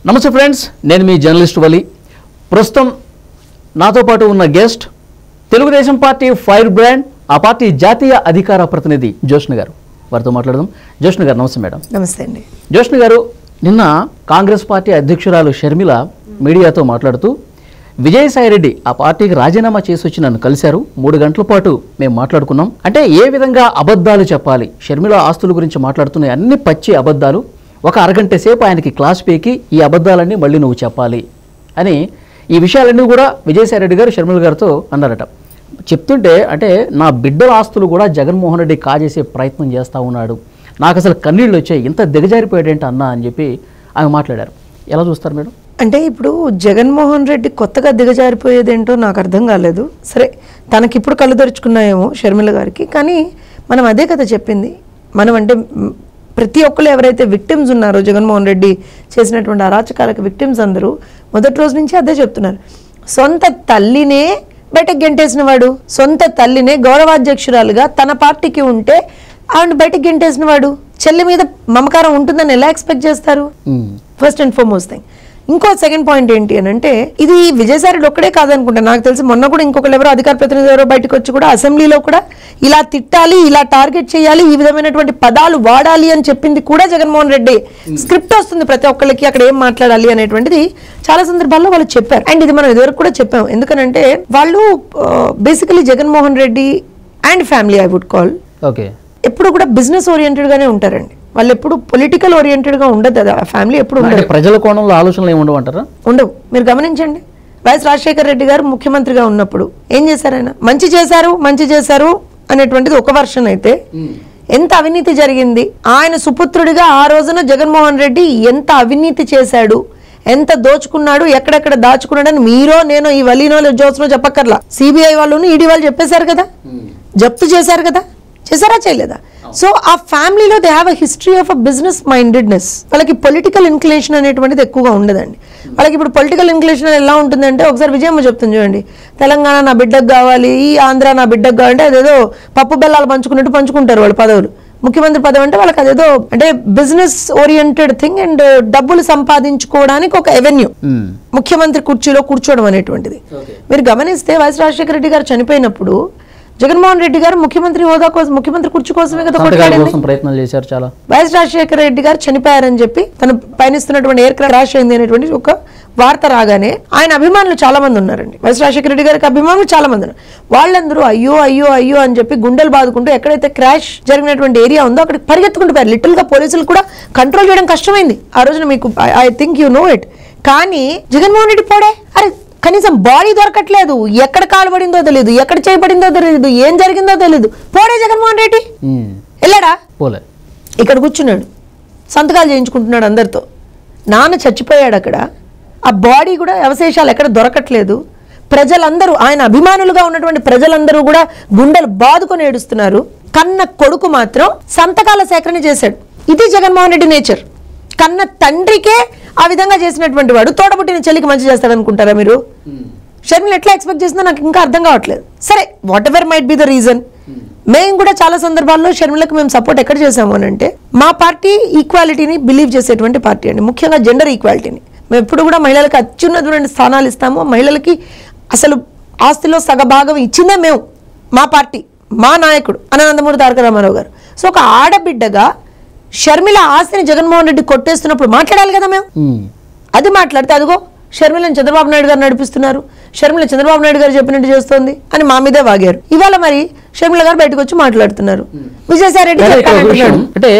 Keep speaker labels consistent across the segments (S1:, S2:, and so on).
S1: నమస్తే ఫ్రెండ్స్, నేను మీ జర్నలిస్ట్ వలి. ప్రస్తుతం నాతో పాటు ఉన్న guest Telugu Desam party fire brand, ఆ పార్టీ జాతీయ అధికార ప్రతినిధి జోష్ణ గారు. వారితో మాట్లాడదాం. జోష్ణ గారు నమస్తే. మేడం
S2: నమస్తే అండి.
S1: జోష్ణ గారు, నిన్న కాంగ్రెస్ పార్టీ అధ్యక్షురాలు షర్మిల మీడియాతో మాట్లాడుతూ విజయసాయిరెడ్డి ఆ పార్టీకి రాజీనామా చేసి వచ్చి నన్ను కలిశారు. 3 గంటల పాటు మేము మాట్లాడుకున్నాం. అంటే ఏ విధంగా అబద్ధాలు చెప్పాలి, షర్మిల ఆస్తుల గురించి మాట్లాడుతున్న అన్ని పచ్చి అబద్ధాలు, ఒక అరగంట సేపు ఆయనకి క్లాస్ పీకి ఈ అబద్ధాలన్నీ మళ్ళీ నువ్వు చెప్పాలి అని ఈ విషయాలన్నీ కూడా విజయసాయిరెడ్డి గారు షర్మిల గారితో అన్నారట. చెప్తుంటే అంటే నా బిడ్డల ఆస్తులు కూడా జగన్మోహన్ రెడ్డి కాజేసే ప్రయత్నం చేస్తూ ఉన్నాడు, నాకు అసలు కన్నీళ్ళు వచ్చాయి, ఇంత దిగజారిపోయాడేంటి అన్నా అని చెప్పి ఆమె మాట్లాడారు. ఎలా చూస్తారు మేడం?
S2: అంటే ఇప్పుడు జగన్మోహన్ రెడ్డి కొత్తగా దిగజారిపోయేదేంటో నాకు అర్థం కాలేదు. సరే, తనకిప్పుడు కళ్ళు తెరుచుకున్నాయేమో షర్మిల గారికి, కానీ మనం అదే కదా చెప్పింది. మనం అంటే ప్రతి ఒక్కరు ఎవరైతే విక్టిమ్స్ ఉన్నారో జగన్మోహన్ రెడ్డి చేసినటువంటి అరాచకాలకు విక్టిమ్స్ అందరూ మొదటి రోజు నుంచి అదే చెప్తున్నారు. సొంత తల్లినే బయటకు గెంటేసిన వాడు, సొంత తల్లినే గౌరవాధ్యక్షురాలుగా తన పార్టీకి ఉంటే ఆవిడ బయటకు గెంటేసిన వాడు, చెల్లి మీద మమకారం ఉంటుందని ఎలా ఎక్స్పెక్ట్ చేస్తారు? First and foremost thing. ఇంకో సెకండ్ పాయింట్ ఏంటి అని అంటే, ఇది విజయసాయిరెడ్డి ఒక్కడే కాదనుకుంటా, నాకు తెలిసి మొన్న కూడా ఇంకొకరు ఎవరో అధికార ప్రతినిధి ఎవరో బయటకు వచ్చి కూడా అసెంబ్లీలో కూడా ఇలా తిట్టాలి, ఇలా టార్గెట్ చేయాలి, ఈ విధమైనటువంటి పదాలు వాడాలి అని చెప్పింది కూడా జగన్మోహన్ రెడ్డి. స్క్రిప్ట్ వస్తుంది ప్రతి ఒక్కరికి, అక్కడ ఏం మాట్లాడాలి అనేటువంటిది చాలా సందర్భాల్లో వాళ్ళు చెప్పారు. అండ్ ఇది మనం ఇదివరకు కూడా చెప్పాం. ఎందుకనంటే వాళ్ళు basically Jaganmohan Reddy and family, I would call,
S1: okay,
S2: ఎప్పుడు కూడా బిజినెస్ ఓరియంటెడ్ గానే ఉంటారండి. వాళ్ళు ఎప్పుడు పొలిటికల్ ఓరియంటెడ్ గా ఉండదు. ఆ ఫ్యామిలీ ఎప్పుడు ఉండదు.
S1: ప్రజల కోణంలో ఆలోచనలు ఏమి ఉండవంటారా?
S2: ఉండవు. మీరు గమనించండి, వైఎస్ రాజశేఖర రెడ్డి గారు ముఖ్యమంత్రిగా ఉన్నప్పుడు ఏం చేశారు? ఆయన మంచి చేశారు అనేటువంటిది ఒక వర్షన్ అయితే, ఎంత అవినీతి జరిగింది, ఆయన సుపుత్రుడిగా ఆ రోజున జగన్మోహన్ రెడ్డి ఎంత అవినీతి చేశాడు, ఎంత దోచుకున్నాడు, ఎక్కడెక్కడ దాచుకున్నాడని మీరో నేనో ఈ వలీనో జోస్నో చెప్పక్కర్లా, సిబిఐ వాళ్ళను ఈడీ వాళ్ళు చెప్పేశారు కదా, జప్తు చేశారు కదా, చేశారా చేయలేదా? సో ఆ ఫ్యామిలీలో they have a history of a business mindedness. వాళ్ళకి పొలిటికల్ ఇన్క్లినేషన్ అనేటువంటిది ఎక్కువగా ఉండదండి. వాళ్ళకి ఇప్పుడు పొలిటికల్ ఇన్క్లినేషన్ ఎలా ఉంటుందంటే, ఒకసారి విజయమ్మ చెప్తుంది చూడండి, తెలంగాణ నా బిడ్డకు కావాలి, ఈ ఆంధ్ర నా బిడ్డకు కావాలంటే అదేదో పప్పు బెల్లాలు పంచుకున్నట్టు పంచుకుంటారు వాళ్ళు పదవులు. ముఖ్యమంత్రి పదవి అంటే వాళ్ళకి అదేదో అంటే బిజినెస్ ఓరియంటెడ్ థింగ్ అండ్ డబ్బులు సంపాదించుకోవడానికి ఒక ఎవెన్యూ, ముఖ్యమంత్రి కుర్చీలో కూర్చోవడం అనేటువంటిది. మీరు గమనిస్తే వైఎస్ రాజశేఖర రెడ్డి గారు చనిపోయినప్పుడు జగన్మోహన్ రెడ్డి గారు ముఖ్యమంత్రి హోదా కోసం, ముఖ్యమంత్రి కుర్చీ కోసమే కదా
S1: ప్రయత్నాలు చేశారు చాలా.
S2: వైఎస్ రాజశేఖర రెడ్డి గారు చనిపోయారని చెప్పి తను పయనిస్తున్నటువంటి ఎయిర్ క్రాఫ్ట్ క్రాష్ అయింది అనేటువంటి ఒక వార్త రాగానే ఆయన అభిమానులు చాలా మంది ఉన్నారండి. వైఎస్ రాజశేఖర రెడ్డి గారికి అభిమానులు చాలా మంది ఉన్నారు. వాళ్ళందరూ అయ్యో అయ్యో అయ్యో అని చెప్పి గుండెలు బాదుకుంటూ ఎక్కడైతే క్రాష్ జరిగినటువంటి ఏరియా ఉందో అక్కడికి పరిగెత్తుకుంటూ పోయారు. లిటిల్ గా పోలీసులు కూడా కంట్రోల్ చేయడం కష్టమైంది ఆ రోజున, మీకు I think you know it. కానీ జగన్మోహన్ రెడ్డి పోడే, అరే కనీసం బాడీ దొరకట్లేదు, ఎక్కడ కాలు పడిందో తెలియదు, ఎక్కడ చేయబడిందో తెలియదు, ఏం జరిగిందో తెలియదు, పోడే జగన్మోహన్ రెడ్డి. వెళ్ళాడా? పోలే. ఇక్కడ కూర్చున్నాడు, సంతకాలు చేయించుకుంటున్నాడు అందరితో. నాన్న చచ్చిపోయాడు అక్కడ, ఆ బాడీ కూడా అవశేషాలు ఎక్కడ దొరకట్లేదు. ప్రజలందరూ, ఆయన అభిమానులుగా ఉన్నటువంటి ప్రజలందరూ కూడా గుండెలు బాదుకొని ఏడుస్తున్నారు. కన్న కొడుకు మాత్రం సంతకాల సేకరణ చేశాడు. ఇది జగన్మోహన్ రెడ్డి నేచర్. కన్న తండ్రికే ఆ విధంగా చేసినటువంటి వాడు తోడబుట్టిన చెల్లికి మంచి చేస్తాడనుకుంటారా మీరు? షర్మిల ఎట్లా ఎక్స్పెక్ట్ చేసిందో నాకు ఇంకా అర్థం కావట్లేదు. సరే, what ever might be the reason, మేము కూడా చాలా సందర్భాల్లో షర్మిలకు మేము సపోర్ట్ ఎక్కడ చేసాము అని అంటే, మా పార్టీ ఈక్వాలిటీని బిలీవ్ చేసేటువంటి పార్టీ అండి, ముఖ్యంగా జెండర్ ఈక్వాలిటీని. మేము ఎప్పుడు కూడా మహిళలకు అత్యున్నతమైన స్థానాలు ఇస్తాము. మహిళలకి అసలు ఆస్తిలో సగభాగం ఇచ్చిందే మేము, మా పార్టీ, మా నాయకుడు నందమూరి తారక రామారావు గారు. సో ఒక ఆడబిడ్డగా షర్మిల ఆస్తిని జగన్మోహన్ రెడ్డి కొట్టేస్తున్నప్పుడు మాట్లాడాలి కదా మేము. అది మాట్లాడితే అదిగో షర్మిలను చంద్రబాబు నాయుడు గారు నడిపిస్తున్నారు, షర్మిల చంద్రబాబు నాయుడు గారు చెప్పినట్టు చేస్తోంది అని మా మీదే వాగారు. ఇవాళ మరి షర్మిల గారు బయటకు వచ్చి మాట్లాడుతున్నారు. విజయసాయిరెడ్డి
S1: అంటే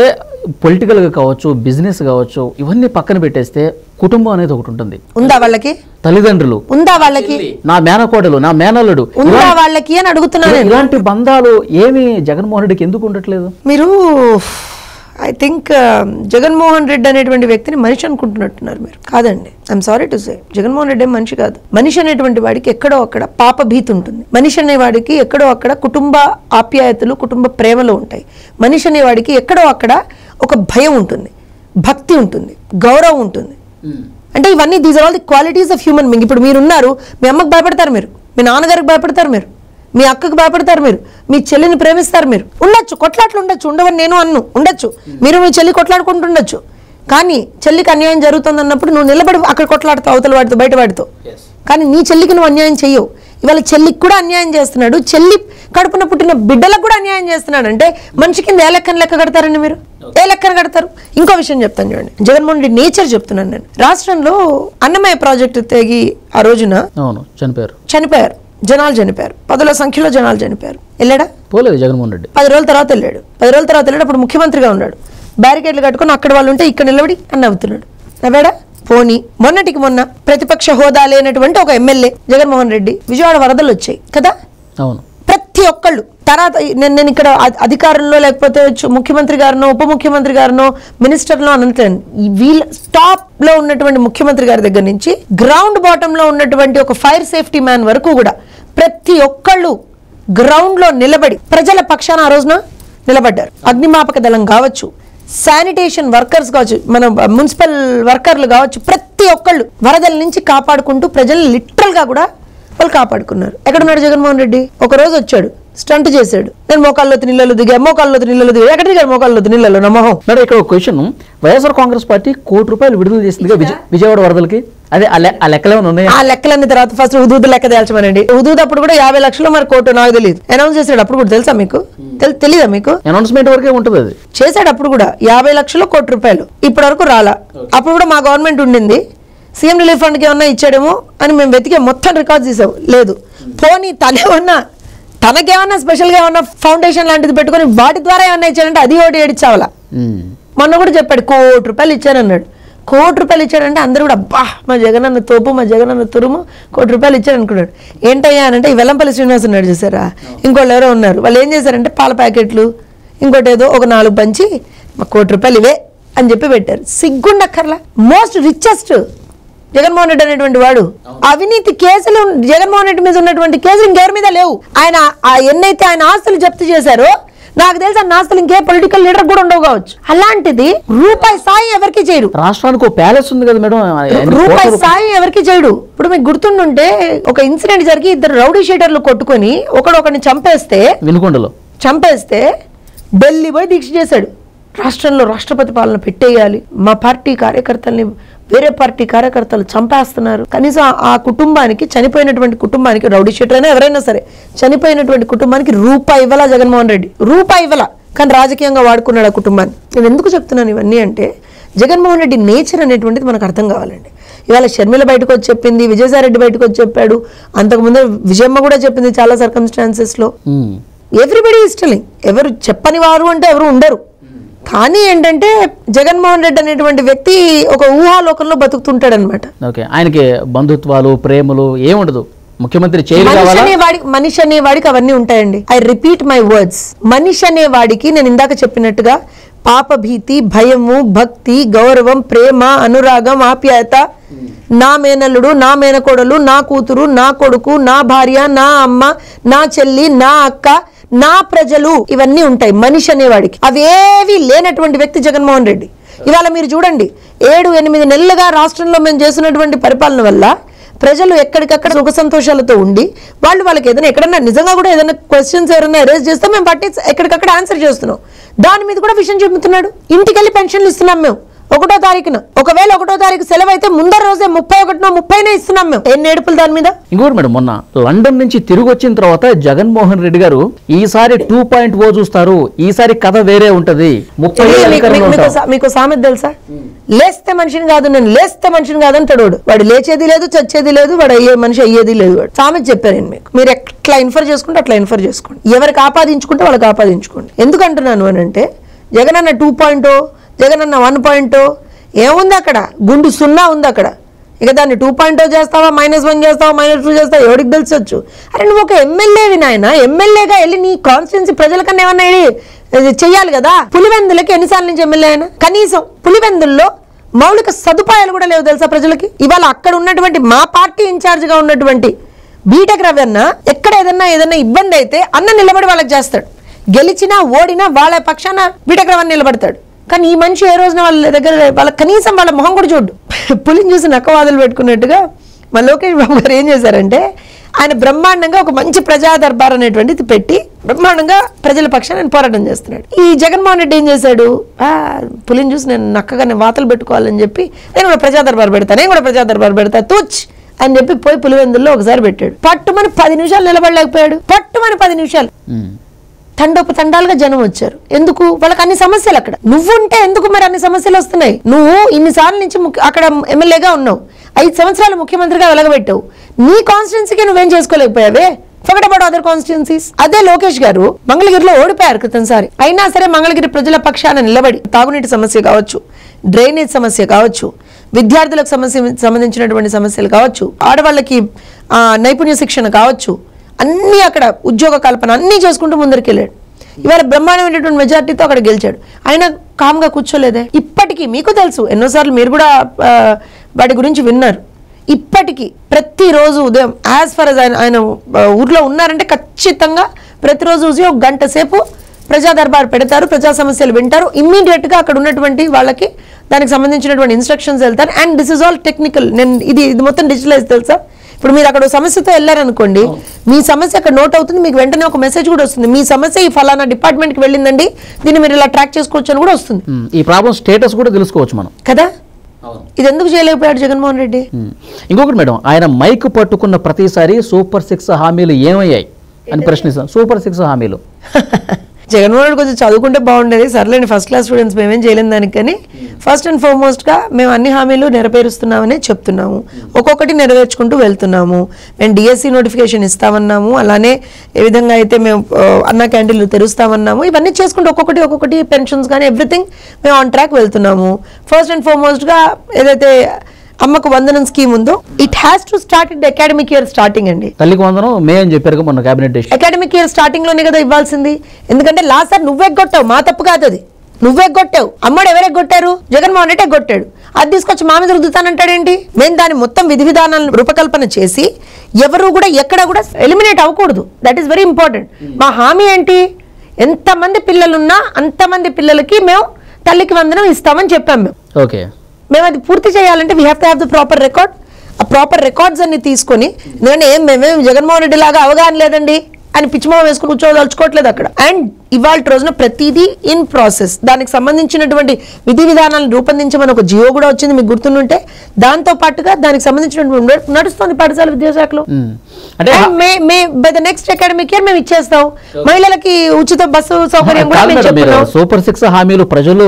S1: పొలిటికల్ గా కావచ్చు, బిజినెస్ కావచ్చు, ఇవన్నీ పక్కన పెట్టేస్తే కుటుంబం అనేది ఒకటి ఉంటుంది.
S2: ఉందా వాళ్ళకి? తల్లిదండ్రులు ఉందా వాళ్ళకి? నా
S1: మేనకోడలు, నా మేనల్లుడు
S2: ఉందా వాళ్ళకి అని అడుగుతున్నాను.
S1: ఇలాంటి బంధాలు ఏమి జగన్మోహన్ రెడ్డికి ఎందుకు ఉండట్లేదు?
S2: మీరు ఐ థింక్ జగన్మోహన్ రెడ్డి అనేటువంటి వ్యక్తిని మనిషి అనుకుంటున్నట్టున్నారు మీరు. కాదండి, I'm sorry to say, Jaganmohan Reddy మనిషి కాదు. మనిషి అనేటువంటి వాడికి ఎక్కడో అక్కడ పాప భీతి ఉంటుంది. మనిషి అనేవాడికి ఎక్కడో అక్కడ కుటుంబ ఆప్యాయతలు, కుటుంబ ప్రేమలు ఉంటాయి. మనిషి అనేవాడికి ఎక్కడో అక్కడ ఒక భయం ఉంటుంది, భక్తి ఉంటుంది, గౌరవం ఉంటుంది. అంటే ఇవన్నీ these are all the qualities of human being. ఇప్పుడు మీరున్నారు, మీ అమ్మకు భయపడతారు మీరు, మీ నాన్నగారికి భయపడతారు మీరు, మీ అక్కకు భయపడతారు మీరు, మీ చెల్లిని ప్రేమిస్తారు మీరు. ఉండొచ్చు, కొట్లాట్లు ఉండొచ్చు, ఉండవని నేను అన్ను, ఉండొచ్చు, మీరు మీ చెల్లి కొట్లాడుకుంటుండొచ్చు. కానీ చెల్లికి అన్యాయం జరుగుతుంది అన్నప్పుడు నువ్వు నిలబడి అక్కడ కొట్లాడుతావు అవతల వాడితో బయట వాడితో. కానీ నీ చెల్లికి నువ్వు అన్యాయం చెయ్యవు. ఇవాళ చెల్లికి కూడా అన్యాయం చేస్తున్నాడు, చెల్లి కడుపున పుట్టిన బిడ్డలకు కూడా అన్యాయం చేస్తున్నాడు. అంటే మనిషి కింద ఏ లెక్క కడతారండి మీరు? ఏ లెక్కన కడతారు? ఇంకో విషయం చెప్తాను చూడండి, జగన్మోహన్ రెడ్డి నేచర్ చెప్తున్నాను నేను. రాష్ట్రంలో అన్నమయ్య ప్రాజెక్టు తెగి ఆ రోజున చనిపోయారు, జనాలు చనిపోయారు, 10ల సంఖ్యలో జనాలు చనిపోయారు. వెళ్ళాడా?
S1: పోలేదు జగన్మోహన్ రెడ్డి.
S2: 10 రోజుల తర్వాత వెళ్ళాడు. 10 రోజుల తర్వాత వెళ్ళాడు. అప్పుడు ముఖ్యమంత్రిగా ఉన్నాడు. బ్యారికేడ్లు కట్టుకుని అక్కడ వాళ్ళు ఉంటే ఇక్కడ నిలబడి అని నవ్వుతున్నాడు. నవ్వాడా? పోనీ మొన్నటికి మొన్న ప్రతిపక్ష హోదా లేనటువంటి ఒక ఎమ్మెల్యే జగన్మోహన్ రెడ్డి విజయవాడ వరదలు వచ్చాయి కదా.
S1: అవును.
S2: ప్రతి ఒక్కళ్ళు తర్వాత నేను ఇక్కడ అధికారంలో లేకపోతే ముఖ్యమంత్రి గారినో ఉప ముఖ్యమంత్రి గారినో మినిస్టర్లో అనంతరం వీళ్ళ టాప్ లో ఉన్నటువంటి ముఖ్యమంత్రి గారి దగ్గర నుంచి గ్రౌండ్ బాటమ్ లో ఉన్నటువంటి ఒక ఫైర్ సేఫ్టీ మ్యాన్ వరకు కూడా ప్రతి ఒక్కళ్ళు గ్రౌండ్ లో నిలబడి ప్రజల పక్షాన ఆ రోజున నిలబడ్డారు. అగ్నిమాపక దళం కావచ్చు, శానిటేషన్ వర్కర్స్ కావచ్చు, మన మున్సిపల్ వర్కర్లు కావచ్చు, ప్రతి ఒక్కళ్ళు వరదల నుంచి కాపాడుకుంటూ ప్రజల్ని లిటరల్ గా కూడా వాళ్ళు కాపాడుకున్నారు. ఎక్కడున్నాడు జగన్మోహన్ రెడ్డి? ఒక రోజు వచ్చాడు, స్టంట్ చేశాడు, నేను మోకాళ్ళలోతి నీళ్ళలో దిగా, ఎక్కడ దిగాడు? మోకాళ్ళలోతి నీళ్ళలో నమ్మహం.
S1: మేడం ఇక్కడ ఒక క్వశ్చన్, వైఎస్ఆర్ కాంగ్రెస్ పార్టీ ₹1 కోటి విడుదల చేసింది విజయవాడ వరదలకి. అదే ఆ లెక్కలు ఉన్నాయి. ఆ
S2: లెక్కలన్నీ తర్వాత ఫస్ట్ హుదూద్ లెక్క తేల్చమనండి. హుదూద్ అప్పుడు కూడా 50 లక్షలు మరి కోటి నాకు తెలియదు అనౌన్స్ చేశాడు. అప్పుడు కూడా తెలుసా మీకు? తెలీదా మీకు?
S1: అనౌన్స్మెంట్ వరకే ఉంటుంది. అది
S2: చేశాడు. అప్పుడు కూడా 50 లక్షలు ₹1 ఇప్పటి వరకు రాలా. అప్పుడు కూడా మా గవర్నమెంట్ ఉండింది, సీఎం రిలీఫ్ ఫండ్కి ఏమన్నా ఇచ్చాడేమో అని మేము వెతికే మొత్తం రికార్డ్ చేసావు. లేదు. పోనీ తనకేమన్నా స్పెషల్గా ఏమన్నా ఫౌండేషన్ లాంటిది పెట్టుకుని వాటి ద్వారా ఏమన్నా ఇచ్చాడంటే అది ఒకటి ఏడిచావాలా. మొన్న కూడా చెప్పాడు ₹1 ఇచ్చానన్నాడు. ₹1 ఇచ్చాడంటే అందరూ కూడా అబ్బా మా జగనన్న తోపు, మా జగనన్న తురుము, ₹1 ఇచ్చాడు అనుకున్నాడు. ఏంటయ్యా అంటే ఈ వెల్లంపల్లి శ్రీనివాస్ ఉన్నాడు చూసారా, ఇంకోళ్ళు ఎవరో ఉన్నారు, వాళ్ళు ఏం చేశారంటే పాల ప్యాకెట్లు ఇంకోటి ఏదో ఒక 4 పంచి మా ₹1 ఇవే అని చెప్పి పెట్టారు. సిగ్గుండక్కర్లా. మోస్ట్ రిచెస్ట్ జగన్మోహన్ రెడ్డి అనేటువంటి వాడు. అవినీతి కేసులు జగన్మోహన్ రెడ్డి మీద ఉన్నటువంటి కేసులు ఇంకెవరి మీద లేవు. ఆయన ఎన్నైతే ఆయన ఆస్తులు జప్తు చేశారో నాకు తెలిసి ఆ ఆస్తులు ఇంకే పొలిటికల్ లీడర్ కూడా ఉండవు కావచ్చు. అలాంటిది రూపాయి సాయం ఎవరికి చేయడు.
S1: రాష్ట్రానికి ఒక ప్యాలెస్ ఉంది కదా మేడం,
S2: రూపాయి సాయం ఎవరికి చేయడు. ఇప్పుడు మీకు గుర్తుండుంటే ఒక ఇన్సిడెంట్ జరిగి 2 రౌడీ షీటర్లు కొట్టుకొని ఒకరిని చంపేస్తే వినుకొండలో ఢిల్లీ పోయి దీక్ష చేశాడు. రాష్ట్రంలో రాష్ట్రపతి పాలన పెట్టేయాలి, మా పార్టీ కార్యకర్తల్ని వేరే పార్టీ కార్యకర్తలు చంపేస్తున్నారు. కనీసం ఆ కుటుంబానికి, చనిపోయినటువంటి కుటుంబానికి, రౌడీ షీటర్ అయినా ఎవరైనా సరే చనిపోయినటువంటి కుటుంబానికి ₹1 ఇవ్వాలా జగన్మోహన్ రెడ్డి? ₹1 ఇవ్వాలా. కానీ రాజకీయంగా వాడుకున్నాడు ఆ కుటుంబాన్ని. నేను ఎందుకు చెప్తున్నాను ఇవన్నీ అంటే జగన్మోహన్ రెడ్డి నేచర్ అనేటువంటిది మనకు అర్థం కావాలండి. ఇవాళ షర్మిల బయటకు వచ్చి చెప్పింది, విజయసాయిరెడ్డి బయటకు వచ్చి చెప్పాడు, అంతకుముందు విజయమ్మ కూడా చెప్పింది చాలా సర్కమ్స్టాన్సెస్ లో. Everybody is telling. ఎవరు చెప్పని వారు అంటే ఎవరు ఉండరు. కానీ ఏంటంటే జగన్మోహన్ రెడ్డి అనేటువంటి వ్యక్తి ఒక ఊహాలోకంలో బతుకుతుంటాడు అనమాట.
S1: ఆయనకి బంధుత్వాలు, ప్రేమలు ఏముండదు. ముఖ్యమంత్రి
S2: మనిషి అనేవాడికి అవన్నీ ఉంటాయండి. I repeat my words. మనిషి అనేవాడికి నేను ఇందాక చెప్పినట్టుగా పాపభీతి, భయము, భక్తి, గౌరవం, ప్రేమ, అనురాగం, ఆప్యాయత, నా మేనల్లుడు, నా మేనకోడలు, నా కూతురు, నా కొడుకు, నా భార్య, నా అమ్మ, నా చెల్లి, నా అక్క, నా ప్రజలు, ఇవన్నీ ఉంటాయి మనిషి అనేవాడికి. అవేవి లేనటువంటి వ్యక్తి జగన్మోహన్ రెడ్డి. ఇవాళ మీరు చూడండి, 7-8 నెలలుగా రాష్ట్రంలో మేము చేసినటువంటి పరిపాలన వల్ల ప్రజలు ఎక్కడికక్కడ సుఖ సంతోషాలతో ఉండి వాళ్ళకి ఏదైనా ఎక్కడన్నా నిజంగా కూడా ఏదైనా క్వశ్చన్స్ ఎవరైనా రేజ్ చేస్తే మేము పట్టి ఎక్కడికక్కడ ఆన్సర్ చేస్తున్నాం. దాని మీద కూడా విషయం చెబుతున్నాడు. ఇంటికి వెళ్ళి పెన్షన్లు ఇస్తున్నాం మేము 1వ తారీఖున. ఒకవేళ 1వ తారీఖు సెలవు అయితే ముందర రోజే 31నో 30నో ఇస్తున్నాం మేము. ఎన్ని ఏడుపులు దాని మీద.
S1: ఇంకోటి మేడం, మొన్న లండన్ నుంచి తిరిగి వచ్చిన తర్వాత జగన్మోహన్ రెడ్డి గారు ఈసారి 2.0 చూస్తారు, ఈసారి కథ వేరే ఉంటది.
S2: మీకు సామెత తెలుసా? లేస్తే మనిషిని కాదు, నేను లేస్తే మనిషిని కాదు అంటాడు వాడు. లేచేది లేదు, చచ్చేది లేదు, వాడు మనిషి అయ్యేది లేదు. వాడు సామెత చెప్పారు నేను మీకు. మీరు ఎట్లా ఇన్ఫర్ చేసుకుంటే అట్లా ఇన్ఫర్ చేసుకోండి. ఎవరికి ఆపాదించుకుంటే వాళ్ళకి ఆపాదించుకోండి. ఎందుకంటున్నాను అని అంటే జగనన్న 2.0, జగనన్న 1.0 ఏముంది అక్కడ? గుండు 0 ఉంది అక్కడ. ఇక దాన్ని 2.0 చేస్తావా, -1 చేస్తావా, -2 చేస్తావా, ఎవరికి తెలిసొచ్చు. అరే నువ్వు ఒక ఎమ్మెల్యేవి నాయన, ఎమ్మెల్యేగా వెళ్ళి నీ కాన్స్టిట్యున్సీ ప్రజల కన్నా ఏమన్నా చెయ్యాలి కదా. పులివెందులకి ఎన్నిసార్లు నుంచి ఎమ్మెల్యే అయినా కనీసం పులివెందుల్లో మౌలిక సదుపాయాలు కూడా లేవు తెలుసా ప్రజలకి. ఇవాళ అక్కడ ఉన్నటువంటి మా పార్టీ ఇన్ఛార్జ్ గా ఉన్నటువంటి బీటెక్ రవి అన్న ఎక్కడ ఏదన్నా ఇబ్బంది అయితే అన్న నిలబడి వాళ్ళకి చేస్తాడు. గెలిచినా ఓడినా వాళ్ళ పక్షాన బీటెక్ రవి నిలబడతాడు. కానీ ఈ మనిషి ఏ రోజున వాళ్ళ దగ్గర వాళ్ళ కనీసం వాళ్ళ మొహం కూడా చూడు. పులిని చూసి నక్కవాదులు పెట్టుకున్నట్టుగా మా లోకేష్ బాబు గారు ఏం చేశారంటే ఆయన బ్రహ్మాండంగా ఒక మంచి ప్రజా దర్బార్ అనేటువంటిది పెట్టి బ్రహ్మాండంగా ప్రజల పక్షాన ఆయన పోరాటం చేస్తున్నాడు. ఈ జగన్మోహన్ రెడ్డి ఏం చేశాడు, పులిని చూసి నేను నక్కగా నేను వాతలు పెట్టుకోవాలని చెప్పి నేను కూడా ప్రజా దర్బార్ పెడతా తూచ్ అని చెప్పి పోయి పులివెందుల్లో ఒకసారి పెట్టాడు. పట్టుమని 10 నిమిషాలు నిలబడలేకపోయాడు. పట్టుమని 10 నిమిషాలు తండాలుగా జనం వచ్చారు. ఎందుకు? వాళ్ళకి అన్ని సమస్యలు. అక్కడ నువ్వుంటే ఎందుకు మరి అన్ని సమస్యలు వస్తున్నాయి? నువ్వు ఇన్నిసార్ల నుంచి అక్కడ ఎమ్మెల్యేగా ఉన్నావు, 5 సంవత్సరాలు ముఖ్యమంత్రిగా వెలగబెట్టావు. నీ కాన్స్టిట్యున్సీకి నువ్వేం చేసుకోలేకపోయావే? Forget about other constituencies. అదే లోకేష్ గారు మంగళగిరిలో ఓడిపోయారు క్రితంసారి. అయినా సరే మంగళగిరి ప్రజల పక్షాన నిలబడి తాగునీటి సమస్య కావచ్చు, డ్రైనేజ్ సమస్య కావచ్చు, విద్యార్థులకు సంబంధించినటువంటి సమస్యలు కావచ్చు, ఆడవాళ్ళకి నైపుణ్య శిక్షణ కావచ్చు, అన్నీ అక్కడ ఉద్యోగ కల్పన అన్నీ చేసుకుంటూ ముందరికెళ్ళాడు. ఇవాళ బ్రహ్మాండమైనటువంటి మెజార్టీతో అక్కడ గెలిచాడు. ఆయన కామ్గా కూర్చోలేదే. ఇప్పటికీ మీకు తెలుసు, ఎన్నోసార్లు మీరు కూడా వాటి గురించి విన్నారు. ఇప్పటికీ ప్రతిరోజు ఉదయం యాజ్ ఫర్ as ఆయన ఊర్లో ఉన్నారంటే ఖచ్చితంగా ప్రతిరోజు ఒక గంట సేపు ప్రజా దర్బార్ పెడతారు, ప్రజా సమస్యలు వింటారు. ఇమ్మీడియట్గా అక్కడ ఉన్నటువంటి వాళ్ళకి దానికి సంబంధించినటువంటి ఇన్స్ట్రక్షన్స్ వెళ్తారు. And this is all technical. నేను ఇది మొత్తం డిజిటలైజ్ తెలుసా. ఇప్పుడు మీరు అక్కడ సమస్యతో వెళ్ళారనుకోండి, మీ సమస్య అక్కడ నోట్ అవుతుంది, మీకు వెంటనే ఒక మెసేజ్ కూడా వస్తుంది, మీ సమస్య ఈ ఫలానా డిపార్ట్మెంట్కి వెళ్ళిందండి, దీన్ని మీరు ఇలా ట్రాక్ చేసుకోవచ్చు అని కూడా వస్తుంది.
S1: ఈ ప్రాబ్లం స్టేటస్ కూడా తెలుసుకోవచ్చు మనం
S2: కదా. ఇది ఎందుకు చేయలేకపోయాడు జగన్మోహన్ రెడ్డి?
S1: ఇంకొకటి మేడం, ఆయన మైక్ పట్టుకున్న ప్రతిసారి సూపర్ 6 హామీలు ఏమయ్యాయి అని ప్రశ్నిస్తాం. సూపర్ 6 హామీలు
S2: జగన్మోహన్ రెడ్డి కొంచెం చదువుకుంటే బాగుండేది. సర్లేండి, ఫస్ట్ క్లాస్ స్టూడెంట్స్ మేమేం చేయలేం దానికి. కానీ ఫస్ట్ అండ్ ఫార్మోస్ట్గా మేము అన్ని హామీలు నెరవేరుస్తున్నామని చెప్తున్నాము, ఒక్కొక్కటి నెరవేర్చుకుంటూ వెళ్తున్నాము. మేము డిఎస్సి నోటిఫికేషన్ ఇస్తామన్నాము, అలానే ఏ విధంగా అయితే మేము అన్న క్యాంటీన్లు తెరుస్తామన్నాము, ఇవన్నీ చేసుకుంటూ ఒక్కొక్కటి పెన్షన్స్ కానీ ఎవ్రీథింగ్ మేము ఆన్ ట్రాక్ వెళ్తున్నాము. ఫస్ట్ అండ్ ఫార్మోస్ట్గా ఏదైతే అమ్మకు వందనం స్కీమ్ ఉందో, it has to start it academic year starting అండి.
S1: తల్లికి వందనం మే అని చెప్పారు మొన్న cabinet decision.
S2: Academic year starting లోనే కదా ఇవ్వాల్సింది. ఎందుకంటే లాస్ట్ సార్ నువ్వెగ్గొట్టావు, మా తప్పు కాదు అది. నువ్వెగ్గొట్టావు. అమ్మడు ఎవరెగ్గొట్టారు? జగన్మోహన్ రెడ్డి ఎగ్గొట్టాడు. అది తీసుకొచ్చి మా మీద రుద్దుతానంటాడేంటి? మేము దాని మొత్తం విధి విధానాలను రూపకల్పన చేసి ఎవరు కూడా ఎక్కడ కూడా ఎలిమినేట్ అవ్వకూడదు. That is very important. మా హామీ ఏంటి? ఎంతమంది పిల్లలున్నా అంతమంది పిల్లలకి మేము తల్లికి వందనం ఇస్తామని చెప్పాం. మేము అది పూర్తి చేయాలంటే we have to have the proper record. ఆ ప్రాపర్ రికార్డ్స్ అన్ని తీసుకొని, ఎందుకంటే మేమేం జగన్మోహన్ రెడ్డి లాగా అవగాహన లేదండి అని పిచ్చిమోహం వేసుకుని కూర్చోదలుచుకోవట్లేదు అక్కడ. అండ్ ఇవాళ రోజున ప్రతిదీ ఇన్ ప్రాసెస్. దానికి సంబంధించినటువంటి విధి విధానాలను రూపొందించమని ఒక జియో కూడా వచ్చింది, మీకు గుర్తుంటే. దాంతో పాటుగా దానికి సంబంధించినటువంటి నడుస్తుంది పాఠశాల విద్యాశాఖలో. By the next academic year మేము ఇచ్చేస్తాం. మహిళలకి ఉచిత బస్సు సౌకర్యం కూడా మేము చెప్తున్నాం.
S1: సూపర్ 6 హామీలు ప్రజలు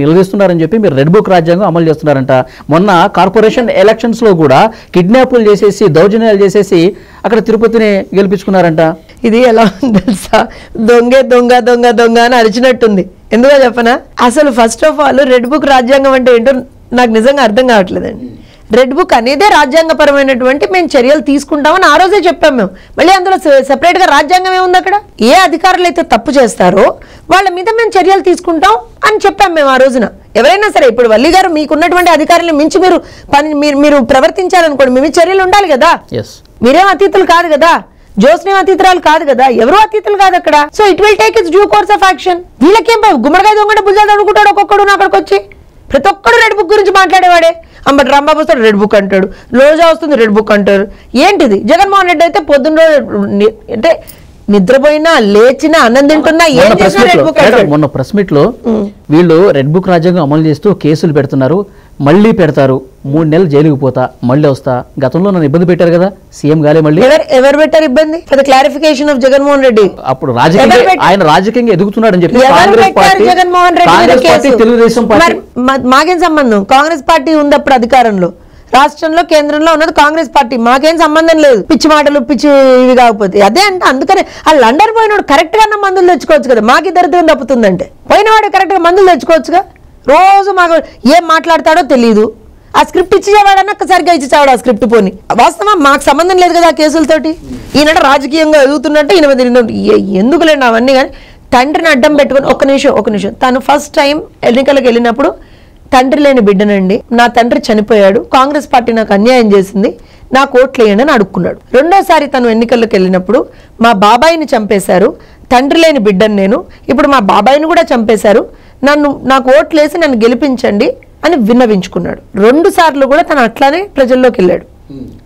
S1: నిలదీస్తున్నారని చెప్పి మీరు రెడ్ బుక్ రాజ్యాంగం అమలు చేస్తున్నారంట. మొన్న కార్పొరేషన్ ఎలక్షన్స్ లో కూడా కిడ్నాపులు చేసేసి దౌర్జన్యాలు చేసేసి అక్కడ తిరుపతిని గెలిపించుకున్నారంట.
S2: ఇది ఎలా ఉంది తెలుసా? దొంగే దొంగ దొంగ దొంగ అని అరిచినట్టుంది. ఎందుకో చెప్పనా? అసలు first of all red book రాజ్యాంగం అంటే ఏంటో నాకు నిజంగా అర్థం కావట్లేదండి. రెడ్ బుక్ అనేదే రాజ్యాంగపరమైనటువంటి మేము చర్యలు తీసుకుంటామని ఆ రోజే చెప్పాం మేము. మళ్ళీ అందులో సెపరేట్ గా రాజ్యాంగం ఏముంది? అక్కడ ఏ అధికారులు అయితే తప్పు చేస్తారో వాళ్ళ మీద మేము చర్యలు తీసుకుంటాం అని చెప్పాం మేము ఆ రోజున. ఎవరైనా సరే, ఇప్పుడు వల్లి గారు మీకున్నటువంటి అధికారులను మించి మీరు ప్రవర్తించాలనుకోండి, మీ చర్యలు ఉండాలి కదా. మీరేం అతీతులు కాదు కదా, జోస్నేం అతీతురాలు కాదు కదా, ఎవరు అతీతులు కాదు అక్కడ. So it will take its due course of action. వీళ్ళకేం గుమ్మడికాయ దొంగ భుజాలు అనుకుంటాడు ఒక్కొక్కడు అక్కడికి వచ్చి. ప్రతి ఒక్కడు రెడ్ బుక్ గురించి మాట్లాడేవాడే. అంబటి రాంబాబు వస్తాడు రెడ్ బుక్ అంటాడు, రోజా వస్తుంది రెడ్ బుక్ అంటారు. ఏంటిది? జగన్మోహన్ రెడ్డి అయితే పొద్దున్న అంటే నిద్రపోయినా లేచినా అన్నం తింటున్నా ఏం చేసినా రెడ్ బుక్.
S1: మొన్న ప్రెస్ మీట్ లో వీళ్ళు రెడ్ బుక్ రాజ్యాంగం అమలు చేస్తూ కేసులు పెడుతున్నారు, మళ్ళీ పెడతారు, 3 నెలలు జైలుకు పోతా, మళ్ళీ వస్తా. గతంలో నన్ను ఇబ్బంది పెట్టారు కదా సీఎం గాలే. మళ్ళీ
S2: ఎవరు పెట్టారు ఇబ్బంది? For the clarification of Jaganmohan Reddy.
S1: అప్పుడు ఆయన రాజకీయంగా ఎదుగుతున్నాడని చెప్పి
S2: జగన్మోహన్ రెడ్డి
S1: తెలుగుదేశం పార్టీ
S2: మాకేం సంబంధం? కాంగ్రెస్ పార్టీ ఉంది అప్పుడు అధికారంలో, రాష్ట్రంలో కేంద్రంలో ఉన్నది కాంగ్రెస్ పార్టీ. మాకేం సంబంధం లేదు. పిచ్చి మాటలు పిచ్చి ఇవి కాకపోతే అదే అంటే. అందుకని ఆ లండన్ పోయినోడు కరెక్ట్ గా మందులు తెచ్చుకోవచ్చు కదా. మాకు దరిద్రం తప్పుతుందంటే పోయినవాడు కరెక్ట్ గా మందులు తెచ్చుకోవచ్చుగా. రోజు మాకు ఏం మాట్లాడతాడో తెలియదు. ఆ స్క్రిప్ట్ ఇచ్చేవాడన్నా సరిగ్గా ఇచ్చేవాడు ఆ స్క్రిప్ట్. పోని వాస్తవం మాకు సంబంధం లేదు కదా ఆ కేసులతోటి. ఈయన రాజకీయంగా ఎదుగుతున్నట్టు ఎందుకులేండి అవన్నీ. కానీ తండ్రిని అడ్డం పెట్టుకుని ఒక్క నిమిషం తను ఫస్ట్ టైం ఎన్నికలకు వెళ్ళినప్పుడు తండ్రి లేని బిడ్డనండి, నా తండ్రి చనిపోయాడు, కాంగ్రెస్ పార్టీ నాకు అన్యాయం చేసింది, నాకు ఓట్లు వేయండి అని అడుక్కున్నాడు. రెండోసారి తను ఎన్నికలకు వెళ్ళినప్పుడు మా బాబాయిని చంపేశారు, తండ్రి లేని బిడ్డను నేను, ఇప్పుడు మా బాబాయిని కూడా చంపేశారు, నాకు ఓట్లు వేసి నన్ను గెలిపించండి అని విన్నవించుకున్నాడు. 2 సార్లు కూడా తను అట్లానే ప్రజల్లోకి వెళ్ళాడు.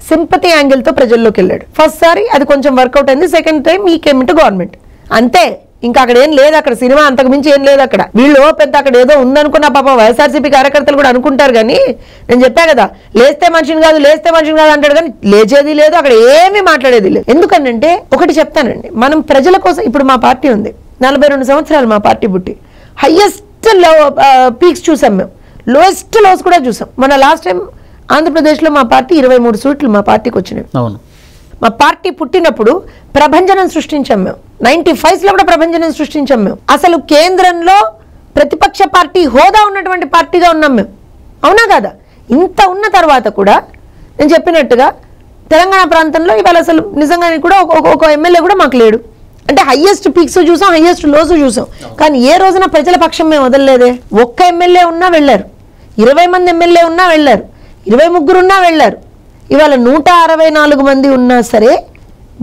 S2: సింపతి యాంగిల్తో ప్రజల్లోకి వెళ్ళాడు. ఫస్ట్ సారి అది కొంచెం వర్కౌట్ అయింది, సెకండ్ టైం ఈ కేమ్ ఇంటూ గవర్నమెంట్. అంతే, ఇంకా అక్కడ ఏం లేదు, అక్కడ సినిమా అంతకు మించి ఏం లేదు. అక్కడ వీళ్ళు పెద్ద అక్కడ ఏదో ఉందనుకున్న పాపం వైఎస్ఆర్సీపీ కార్యకర్తలు కూడా అనుకుంటారు. కానీ నేను చెప్పా కదా, లేస్తే మనిషిని కాదు అంటాడు, కానీ లేచేది లేదు, అక్కడ ఏమీ మాట్లాడేది లేదు. ఎందుకంటే ఒకటి చెప్తానండి, మనం ప్రజల కోసం, ఇప్పుడు మా పార్టీ ఉంది, 42 సంవత్సరాలు మా పార్టీ పుట్టి, హైయెస్ట్ పీక్స్ చూసాం మేము, లోయెస్ట్ లోస్ కూడా చూసాం. మన లాస్ట్ టైం ఆంధ్రప్రదేశ్లో మా పార్టీ 23 సీట్లు మా పార్టీకి వచ్చినాయి.
S1: అవును,
S2: మా పార్టీ పుట్టినప్పుడు ప్రభంజనం సృష్టించాం మేము. 95లో కూడా ప్రభంజనం సృష్టించాం మేము. అసలు కేంద్రంలో ప్రతిపక్ష పార్టీ హోదా ఉన్నటువంటి పార్టీగా ఉన్నాం మేము, అవునా కాదా? ఇంత ఉన్న తర్వాత కూడా నేను చెప్పినట్టుగా తెలంగాణ ప్రాంతంలో ఇవాళ అసలు నిజంగానే కూడా ఒక ఎమ్మెల్యే కూడా మాకు లేడు. అంటే హైయెస్ట్ పీక్స్ చూసాం, హైయెస్ట్ లోస్ చూసాం, కానీ ఏ రోజున ప్రజల పక్షం మేము వదలలేదే. ఒక్క ఎమ్మెల్యే ఉన్నా వెళ్ళారు, 20 మంది ఎమ్మెల్యే ఉన్నా వెళ్ళారు, 23 ఉన్నా వెళ్ళారు. ఇవాళ 164 మంది ఉన్నా సరే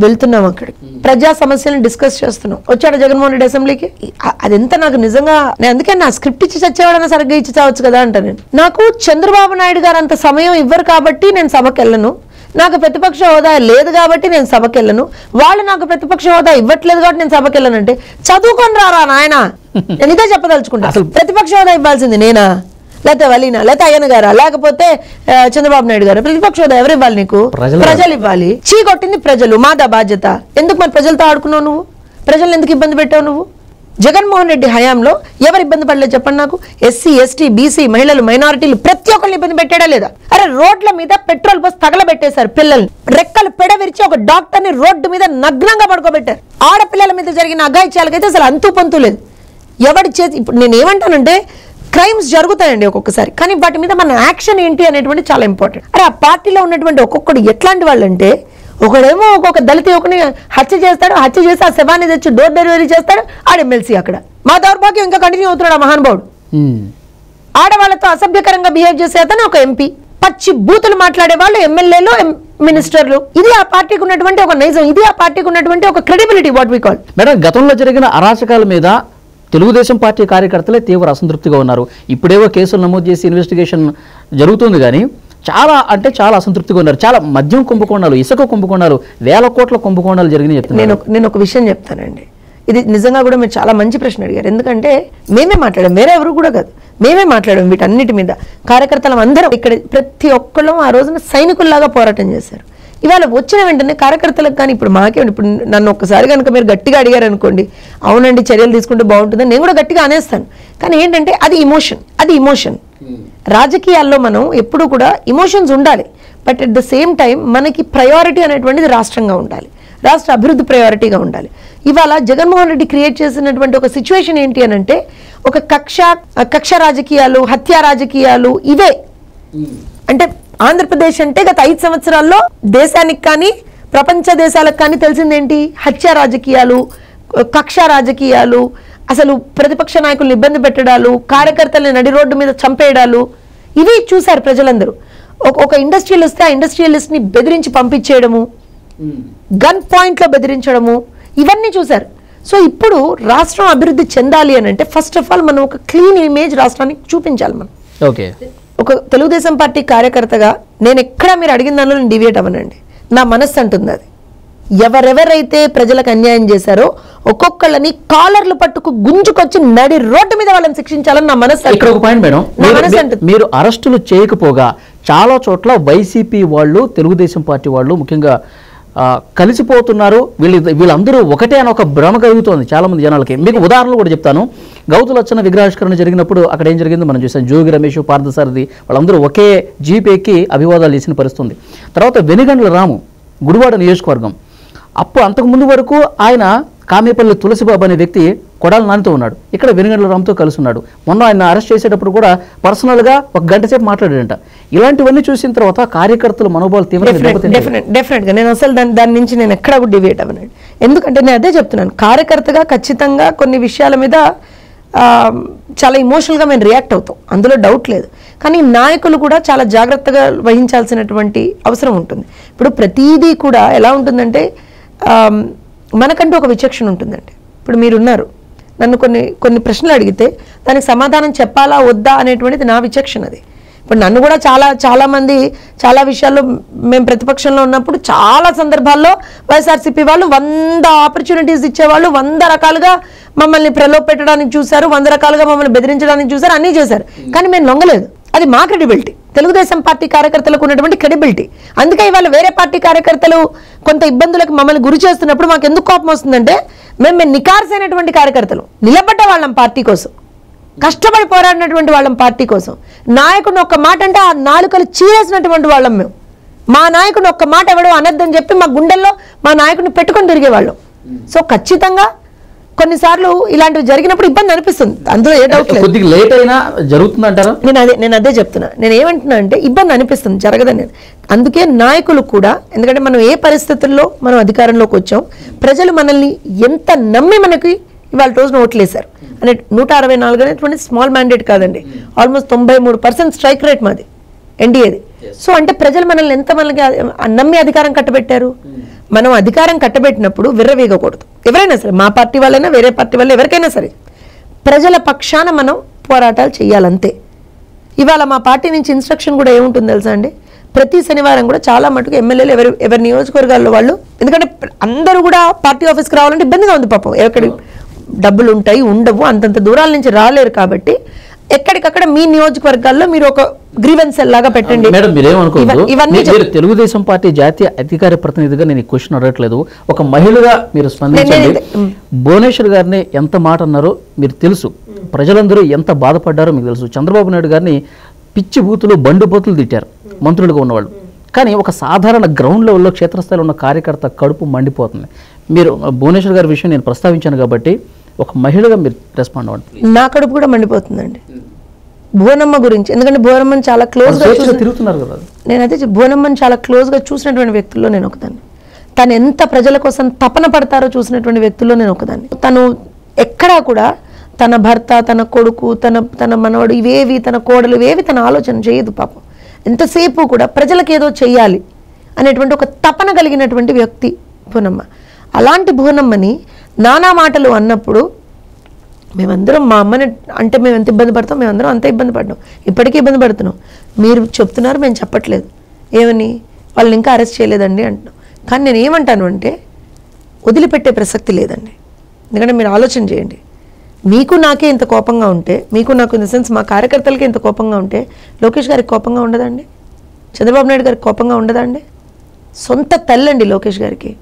S2: వెళ్తున్నాం అక్కడికి, ప్రజా సమస్యలను డిస్కస్ చేస్తున్నాం. వచ్చాడు జగన్మోహన్ రెడ్డి అసెంబ్లీకి, అదెంత నాకు నిజంగా, నేను అందుకే నా స్క్రిప్ట్ ఇచ్చి చచ్చేవాడన్నా సరిగ్గా ఇచ్చి చావచ్చు కదా అంట. నేను నాకు చంద్రబాబు నాయుడు గారు అంత సమయం ఇవ్వరు కాబట్టి నేను సభకి వెళ్ళను, నాకు ప్రతిపక్ష హోదా లేదు కాబట్టి నేను సభకి వెళ్ళను, వాళ్ళు నాకు ప్రతిపక్ష హోదా ఇవ్వట్లేదు కాబట్టి నేను సభకి వెళ్ళను అంటే చదువుకొని రారా నాయన. నేను ఇదే చెప్పదలుచుకుంటా. అసలు ప్రతిపక్ష హోదా ఇవ్వాల్సింది నేనా, లేకపోతే వలీనా, లేకపోతే అయ్యన్న గారా, లేకపోతే చంద్రబాబు నాయుడు గారు? ప్రతిపక్ష హోదా ఎవరు ఇవ్వాలి నీకు? ప్రజలు ఇవ్వాలి. చీ కొట్టింది ప్రజలు, మాదా బాధ్యత. ఎందుకు మరి ప్రజలతో ఆడుకున్నావు నువ్వు? ప్రజలను ఎందుకు ఇబ్బంది పెట్టావు నువ్వు? జగన్మోహన్ రెడ్డి హయాంలో ఎవరు ఇబ్బంది పడలేదు చెప్పండి నాకు? ఎస్సీ, ఎస్టీ, బీసీ, మహిళలు, మైనారిటీలు ప్రతి ఒక్కరిని ఇబ్బంది పెట్టాడా లేదా? అరే రోడ్ల మీద పెట్రోల్ పోసి తగలబెట్టేశారు, పిల్లల్ని రెక్కలు పెడవిరిచి ఒక డాక్టర్ని రోడ్డు మీద నగ్నంగా పడుకోబెట్టారు. ఆడపిల్లల మీద జరిగిన అఘాయిత్యాలకైతే అసలు అంతు పొంతు లేదు. ఎవడి చేసి, ఇప్పుడు నేను ఏమంటానంటే క్రైమ్స్ జరుగుతాయండి ఒక్కొక్కసారి, కానీ వాటి మీద మన యాక్షన్ ఏంటి అనేటువంటి చాలా ఇంపార్టెంట్. అరే ఆ పార్టీలో ఉన్నటువంటి ఒక్కొక్కడు ఎట్లాంటి వాళ్ళు అంటే, ఒకడేమో ఒక్కొక్క దళిత యువకుని హత్య చేస్తాడు, హత్య చేసి ఆ శవాన్ని తెచ్చి డోర్ డెలివరీ చేస్తాడు, ఆడ ఎమ్మెల్సీ. అక్కడ మా దౌర్భాగ్యం ఇంకా కంటిన్యూ అవుతున్నాడు ఆ మహానుభావుడు. ఆడవాళ్లతో అసభ్యకరంగా బిహేవ్ చేసే అతను ఒక ఎంపీ, పచ్చి బూతులు మాట్లాడే వాళ్ళు ఎమ్మెల్యేలు, మినిస్టర్లు. ఇది ఆ పార్టీకి ఉన్నటువంటి ఒక నైజం, ఇది ఆ పార్టీకి ఉన్నటువంటి ఒక credibility, what we call.
S1: Madam, గతంలో జరిగిన అరాచకాల మీద తెలుగుదేశం పార్టీ కార్యకర్తలే తీవ్ర అసంతృప్తిగా ఉన్నారు. ఇప్పుడేవో కేసులు నమోదు చేసి ఇన్వెస్టిగేషన్ జరుగుతుంది, కానీ చాలా అసంతృప్తిగా ఉన్నారు. చాలా మద్యం కుంభకోణాలు, ఇసుక కుంభకోణాలు, వేల కోట్ల కుంభకోణాలు జరిగినాయి చెప్తున్నారు.
S2: నేను ఒక విషయం చెప్తానండి, ఇది నిజంగా కూడా మీరు చాలా మంచి ప్రశ్న అడిగారు. ఎందుకంటే మేమే మాట్లాడాం, వేరే ఎవరు కూడా కాదు, మేమే మాట్లాడాం వీటన్నిటి మీద. కార్యకర్తలం అందరం ఇక్కడ ప్రతి ఒక్కళ్ళం ఆ రోజున సైనికుల్లాగా పోరాటం చేశారు. ఇవాళ వచ్చిన వెంటనే కార్యకర్తలకు కానీ ఇప్పుడు మాకే, ఇప్పుడు నన్ను ఒక్కసారి కనుక మీరు గట్టిగా అడిగారు అనుకోండి, అవునండి చర్యలు తీసుకుంటే బాగుంటుందని నేను కూడా గట్టిగా అనేస్తాను. కానీ ఏంటంటే అది ఇమోషన్. రాజకీయాల్లో మనం ఎప్పుడు కూడా ఇమోషన్స్ ఉండాలి, but at the same time మనకి ప్రయారిటీ అనేటువంటిది రాష్ట్రంగా ఉండాలి, రాష్ట్ర అభివృద్ధి ప్రయారిటీగా ఉండాలి. ఇవాళ జగన్మోహన్ రెడ్డి క్రియేట్ చేసినటువంటి ఒక సిచ్యువేషన్ ఏంటి అని అంటే, ఒక కక్ష రాజకీయాలు, హత్యా రాజకీయాలు ఇవే. అంటే ఆంధ్రప్రదేశ్ అంటే గత 5 సంవత్సరాల్లో దేశానికి కానీ ప్రపంచ దేశాలకు కానీ తెలిసిందేంటి? హత్యా రాజకీయాలు, కక్ష రాజకీయాలు, అసలు ప్రతిపక్ష నాయకులను ఇబ్బంది పెట్టడాలు, కార్యకర్తలను నడి రోడ్డు మీద చంపేయడాలు, ఇవి చూశారు ప్రజలందరూ. ఒక ఇండస్ట్రియల్ వస్తే ఆ ఇండస్ట్రియలిస్ట్ని బెదిరించి పంపించేయడము, గన్ పాయింట్లో బెదిరించడము, ఇవన్నీ చూశారు. సో ఇప్పుడు రాష్ట్రం అభివృద్ధి చెందాలి అని అంటే ఫస్ట్ ఆఫ్ ఆల్ మనం ఒక క్లీన్ ఇమేజ్ రాష్ట్రానికి చూపించాలి. మనం ఒక తెలుగుదేశం పార్టీ కార్యకర్తగా నేను ఎక్కడా మీరు అడిగిన దానిలో నేను డివియేట్ అవ్వనండి. నా మనస్సు అంటుంది అది. ఎవరెవరైతే ప్రజలకు అన్యాయం చేశారో ఒక్కొక్కళ్ళని కాలర్లు పట్టుకు గుంజుకొచ్చి నడి రోడ్డు మీద వాళ్ళని శిక్షించాలని నా మనస్సు.
S1: ఇక్కడ ఒక పాయింట్ మేడం, మీరు అరెస్టులు చేయకపోగా చాలా చోట్ల వైసీపీ వాళ్ళు, తెలుగుదేశం పార్టీ వాళ్ళు ముఖ్యంగా కలిసిపోతున్నారు, వీళ్ళందరూ ఒకటే అని ఒక భ్రమ కలుగుతోంది చాలా మంది జనాలకి. మీకు ఉదాహరణలు కూడా చెప్తాను. గౌతు లచ్చన్న విగ్రహావిష్కరణ జరిగినప్పుడు అక్కడ ఏం జరిగిందో మనం చూసాం. జోగి రమేష్, పార్థసారథి వాళ్ళందరూ ఒకే జీప్ ఎక్కి అభివాదాలు చేసిన పరిస్థితుంది. తర్వాత వెనుగండ్ల రాము, గుడివాడ నియోజకవర్గం, అంతకు ముందు వరకు ఆయన కామేపల్లి తులసిబాబు అనే వ్యక్తి కొడాల నానితో ఉన్నాడు, ఇక్కడ వెనుగండ్ల రామ్తో కలిసి ఉన్నాడు. మొన్న ఆయన అరెస్ట్ చేసేటప్పుడు కూడా పర్సనల్గా 1 గంట సేపు మాట్లాడాడంట. ఇలాంటివన్నీ చూసిన తర్వాత కార్యకర్తల మనోభావాలు
S2: డెఫినెట్గా నేను అసలు దాని నుంచి నేను ఎక్కడ కూడా డివేట్ అవ్వనండి. ఎందుకంటే నేను అదే చెప్తున్నాను, కార్యకర్తగా ఖచ్చితంగా కొన్ని విషయాల మీద చాలా ఇమోషనల్గా మేము రియాక్ట్ అవుతాం, అందులో డౌట్ లేదు. కానీ నాయకులు కూడా చాలా జాగ్రత్తగా వహించాల్సినటువంటి అవసరం ఉంటుంది. ఇప్పుడు ప్రతిదీ కూడా ఎలా ఉంటుందంటే, మనకంటూ ఒక విచక్షణ ఉంటుందండి. ఇప్పుడు మీరున్నారు, నన్ను కొన్ని ప్రశ్నలు అడిగితే దానికి సమాధానం చెప్పాలా వద్దా అనేటువంటిది నా విచక్షణ. అది ఇప్పుడు నన్ను కూడా చాలా మంది చాలా విషయాల్లో మేము ప్రతిపక్షంలో ఉన్నప్పుడు చాలా సందర్భాల్లో వైఎస్ఆర్సీపీ వాళ్ళు 100 ఆపర్చునిటీస్ ఇచ్చేవాళ్ళు, 100 రకాలుగా మమ్మల్ని ప్రలోభ పెట్టడానికి చూశారు, 100 రకాలుగా మమ్మల్ని బెదిరించడానికి చూశారు, అన్నీ చేశారు. కానీ మేము లొంగలేదు. అది మా క్రెడిబిలిటీ, తెలుగుదేశం పార్టీ కార్యకర్తలకు ఉన్నటువంటి క్రెడిబిలిటీ. అందుకే ఇవాళ వేరే పార్టీ కార్యకర్తలు కొంత ఇబ్బందులకు మమ్మల్ని గురి చేస్తున్నప్పుడు మాకు ఎందుకు కోపం వస్తుందంటే మేము నికార్సైనటువంటి కార్యకర్తలు, నిలబడ్డ వాళ్ళం పార్టీ కోసం, కష్టపడి పోరాడినటువంటి వాళ్ళం పార్టీ కోసం. నాయకుడిని ఒక్క మాట అంటే ఆ నాలుకలు చీరేసినటువంటి వాళ్ళం మేము. మా నాయకుడిని ఒక్క మాట ఎవడో అనొద్దని చెప్పి మా గుండెల్లో మా నాయకుడిని పెట్టుకొని తిరిగేవాళ్ళం. సో ఖచ్చితంగా కొన్నిసార్లు ఇలాంటివి జరిగినప్పుడు ఇబ్బంది అనిపిస్తుంది, అందులో ఏ డౌట్ లేదు.
S1: కొద్దిగా లేట్ అయినా జరుగుతుంది అంటారా? నేను
S2: అదే చెప్తున్నా. నేను ఏమంటున్నా అంటే ఇబ్బంది అనిపిస్తుంది, జరగదని. అందుకే నాయకులు కూడా, ఎందుకంటే మనం ఏ పరిస్థితుల్లో మనం అధికారంలోకి వచ్చాం, ప్రజలు మనల్ని ఎంత నమ్మి మనకి ఇవాళ రోజున ఓట్లేశారు అనే 164 అనేటువంటి స్మాల్ మ్యాండేట్ కాదండి, ఆల్మోస్ట్ 93% స్ట్రైక్ రేట్ మాది ఎన్డీఏది. సో అంటే ప్రజలు మనల్ని ఎంత మనకి నమ్మి అధికారం కట్టబెట్టారు. మనం అధికారం కట్టబెట్టినప్పుడు విర్రవీగకూడదు. ఎవరైనా సరే, మా పార్టీ వాళ్ళైనా వేరే పార్టీ వాళ్ళు ఎవరికైనా సరే, ప్రజల పక్షాన మనం పోరాటాలు చేయాలంతే. ఇవాళ మా పార్టీ నుంచి ఇన్స్ట్రక్షన్ కూడా ఏముంటుంది తెలుసా అండి, ప్రతి శనివారం కూడా చాలా మటుకు ఎమ్మెల్యేలు ఎవరి నియోజకవర్గాల్లో వాళ్ళు, ఎందుకంటే అందరూ కూడా పార్టీ ఆఫీస్కి రావాలంటే ఇబ్బందిగా ఉంది పాపం, ఎక్కడి డబ్బులు ఉంటాయి ఉండవు, అంతంత దూరాల నుంచి రాలేరు. కాబట్టి ఎక్కడికక్కడ మీ నియోజకవర్గాల్లో మీరు ఒక గ్రీవెన్స్ లాగా పెట్టండి.
S1: మేడం మీరేమనుకోవద్దు, తెలుగుదేశం పార్టీ జాతీయ అధికార ప్రతినిధిగా నేను ఈ క్వశ్చన్ అడగట్లేదు, ఒక మహిళగా మీరు స్పందించండి. భువనేశ్వర్ గారిని ఎంత మాట అన్నారో మీరు తెలుసు, ప్రజలందరూ ఎంత బాధపడ్డారో మీకు తెలుసు. చంద్రబాబు నాయుడు గారిని పిచ్చి బూతులు బండు బూతులు తిట్టారు మంత్రులుగా ఉన్నవాళ్ళు. కానీ ఒక సాధారణ గ్రౌండ్ లెవెల్లో క్షేత్రస్థాయిలో ఉన్న కార్యకర్త కడుపు మండిపోతుంది. మీరు భువనేశ్వర్ గారి విషయం నేను ప్రస్తావించాను కాబట్టి ఒక మహిళగా మీరు రెస్పాండ్ అవ్వండి.
S2: నా కడుపు కూడా మండిపోతుందండి భువనమ్మ గురించి, ఎందుకంటే భువనమ్మని చాలా క్లోజ్గా
S1: తిరుగుతున్నారు కదా.
S2: నేను అదే భువనమ్మని చాలా క్లోజ్గా చూసినటువంటి వ్యక్తుల్లో నేను ఒకదాన్ని. తను ఎంత ప్రజల కోసం తపన పడతారో చూసినటువంటి వ్యక్తుల్లో నేను ఒకదాన్ని. తను ఎక్కడా కూడా తన భర్త, తన కొడుకు, తన మనవడు, ఇవేవి తన కోడలు ఇవేవి తన ఆలోచన చేయదు పాపం. ఎంతసేపు కూడా ప్రజలకు ఏదో చెయ్యాలి అనేటువంటి ఒక తపన కలిగినటువంటి వ్యక్తి భువనమ్మ. అలాంటి భువనమ్మని నానా మాటలు అన్నప్పుడు మేమందరం, మా అమ్మని అంటే మేము ఎంత ఇబ్బంది పడతాం, మేమందరం అంత ఇబ్బంది పడ్డాం, ఇప్పటికీ ఇబ్బంది పడుతున్నాం. మీరు చెప్తున్నారు, మేము చెప్పట్లేదు. ఏమని వాళ్ళని ఇంకా అరెస్ట్ చేయలేదండి అంటున్నాం. కానీ నేను ఏమంటాను అంటే వదిలిపెట్టే ప్రసక్తి లేదండి. ఎందుకంటే మీరు ఆలోచన చేయండి, మీకు నాకే ఇంత కోపంగా ఉంటే, మీకు నాకు ఇన్ ద సెన్స్ మా కార్యకర్తలకి ఇంత కోపంగా ఉంటే లోకేష్ గారికి కోపంగా ఉండదండి? చంద్రబాబు నాయుడు గారికి కోపంగా ఉండదండి? సొంత తల్లండి లోకేష్ గారికి.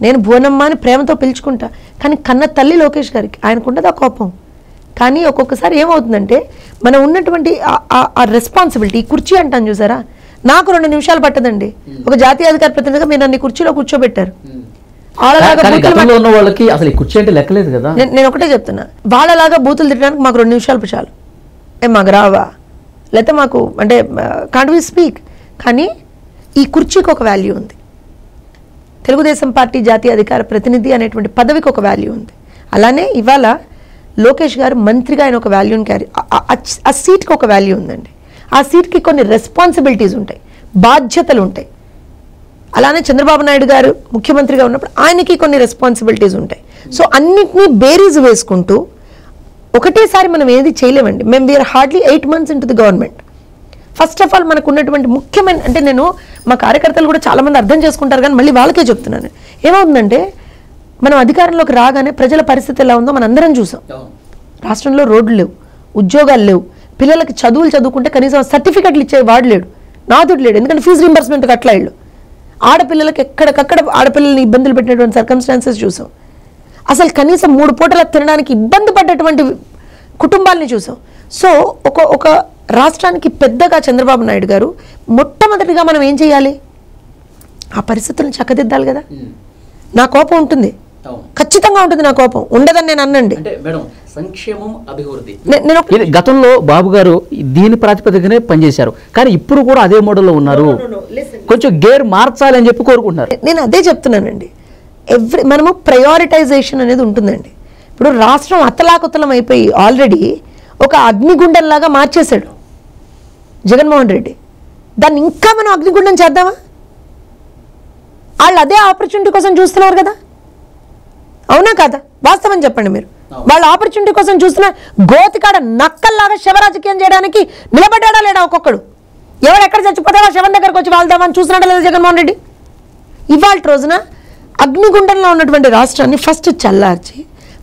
S2: నేను భువనమ్మ అని ప్రేమతో పిలుచుకుంటా, కానీ కన్న తల్లి లోకేష్ గారికి, ఆయనకు ఉండదు ఆ కోపం. కానీ ఒక్కొక్కసారి ఏమవుతుందంటే మనం ఉన్నటువంటి ఆ రెస్పాన్సిబిలిటీ, ఈ కుర్చీ అంటాను చూసారా, నాకు 2 నిమిషాలు పట్టదండి. ఒక జాతీయ అధికార ప్రతినిధిగా మీరు నన్ను కుర్చీలో కూర్చోబెట్టారు. నేను ఒకటే చెప్తున్నా, వాళ్ళలాగా బూతులు తిట్టడానికి మాకు 2 నిమిషాలు చాలు. మాకు రావా, లేకపోతే మాకు అంటే కాంట్ వి స్పీక్. కానీ ఈ కుర్చీకి ఒక వాల్యూ ఉంది, తెలుగుదేశం పార్టీ జాతీయ అధికార ప్రతినిధి అనేటువంటి పదవికి ఒక వాల్యూ ఉంది. అలానే ఇవాళ లోకేష్ గారు మంత్రిగా ఆయన ఒక వాల్యూని క్యారీ, ఆ సీట్కి ఒక వాల్యూ ఉందండి. ఆ సీట్కి కొన్ని రెస్పాన్సిబిలిటీస్ ఉంటాయి, బాధ్యతలు ఉంటాయి. అలానే చంద్రబాబు నాయుడు గారు ముఖ్యమంత్రిగా ఉన్నప్పుడు ఆయనకి కొన్ని రెస్పాన్సిబిలిటీస్ ఉంటాయి. సో అన్నిటినీ బేరీజ్ వేసుకుంటూ ఒకటేసారి మనం ఏది చేయలేమండి. మేము we are hardly 8 months into the government. First of all మనకు ఉన్నటువంటి ముఖ్యమైన, అంటే నేను మా కార్యకర్తలు కూడా చాలామంది అర్థం చేసుకుంటారు, కానీ మళ్ళీ వాళ్ళకే చెప్తున్నాను. ఏమవుతుందంటే మనం అధికారంలోకి రాగానే ప్రజల పరిస్థితి ఎలా ఉందో మనం అందరం చూసాం. రాష్ట్రంలో రోడ్లు లేవు, ఉద్యోగాలు లేవు, పిల్లలకి చదువులు చదువుకుంటే కనీసం సర్టిఫికెట్లు ఇచ్చే వాడు లేడు, నాదుడు లేడు. ఎందుకంటే ఫీజు రీంబర్స్మెంట్ కట్లా ఇళ్ళు, ఆడపిల్లలకి ఎక్కడికక్కడ ఆడపిల్లల్ని ఇబ్బందులు పెట్టినటువంటి సర్కమ్స్టాన్సెస్ చూసాం. అసలు కనీసం 3 పూటల తినడానికి ఇబ్బంది పడ్డటువంటి కుటుంబాలని చూసాం. సో ఒక రాష్ట్రానికి పెద్దగా చంద్రబాబు నాయుడు గారు మొట్టమొదటిగా మనం ఏం చేయాలి, ఆ పరిస్థితులను చక్కదిద్దాలి కదా. నా కోపం ఉంటుంది, ఖచ్చితంగా ఉంటుంది, నా కోపం ఉండదని నేను అన్నండి.
S1: గతంలో బాబు గారు దీని ప్రాతిపదికనే పనిచేశారు, కానీ ఇప్పుడు కూడా అదే మోడల్లో ఉన్నారు, కొంచెం గేర్ మార్చాలి అని చెప్పి కోరుకుంటున్నారు.
S2: నేను అదే చెప్తున్నానండి. మనము ప్రయారిటైజేషన్ అనేది ఉంటుందండి. ఇప్పుడు రాష్ట్రం అతలాకుతలం అయిపోయి ఆల్రెడీ ఒక అగ్నిగుండంలాగా మార్చేశాడు జగన్మోహన్ రెడ్డి. దాన్ని ఇంకా మనం అగ్నిగుండం చేద్దామా? వాళ్ళు అదే ఆపర్చునిటీ కోసం చూస్తున్నారు కదా, అవునా కాదా? వాస్తవం చెప్పండి మీరు. వాళ్ళ ఆపర్చునిటీ కోసం చూస్తున్న గోతికాడ నక్కల్లాగా శవ రాజకీయం చేయడానికి నిలబడ్డా లేడా ఒక్కొక్కడు? ఎవడు ఎక్కడ చచ్చిపోతావా శవం దగ్గరకు వచ్చి వాళ్దామని చూస్తున్నాడా లేదా జగన్మోహన్ రెడ్డి? ఇవాళ రోజున అగ్నిగుండంలో ఉన్నటువంటి రాష్ట్రాన్ని ఫస్ట్ చల్లార్చి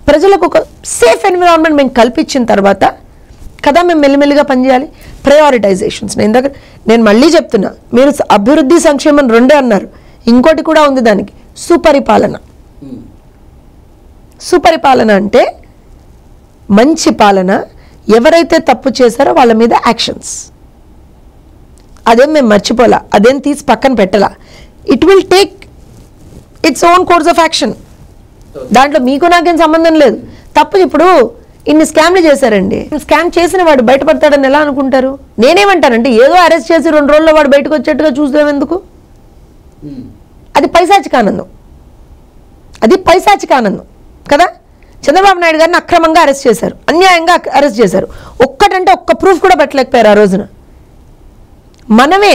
S2: ప్రజలకు ఒక సేఫ్ ఎన్విరాన్మెంట్ మేము కల్పించిన తర్వాత కదా మేము మెల్లిమెల్లిగా పనిచేయాలి. ప్రయారిటైజేషన్స్ నేను మళ్ళీ చెప్తున్నా, మీరు అభివృద్ధి సంక్షేమం రెండే అన్నారు, ఇంకోటి కూడా ఉంది దానికి, సుపరిపాలన. సుపరిపాలన అంటే మంచి పాలన, ఎవరైతే తప్పు చేశారో వాళ్ళ మీద యాక్షన్స్. అదేం మేము మర్చిపోలా, అదేం తీసి పక్కన పెట్టాలా. It will take its own course of action. దాంట్లో మీకు నాకేం సంబంధం లేదు. తప్పు ఇప్పుడు ఇన్ని స్కామ్లు చేశారండి, స్కామ్ చేసిన వాడు బయటపడతాడని ఎలా అనుకుంటారు? నేనేమంటానంటే ఏదో అరెస్ట్ చేసి 2 రోజుల్లో వాడు బయటకు వచ్చేట్టుగా చూద్దాం ఎందుకు? అది పైశాచిక ఆనందం, అది పైశాచిక ఆనందం కదా. చంద్రబాబు నాయుడు గారిని అక్రమంగా అరెస్ట్ చేశారు, అన్యాయంగా అరెస్ట్ చేశారు. ఒక్కటంటే ఒక్క ప్రూఫ్ కూడా పెట్టలేకపోయారు ఆ రోజున. మనమే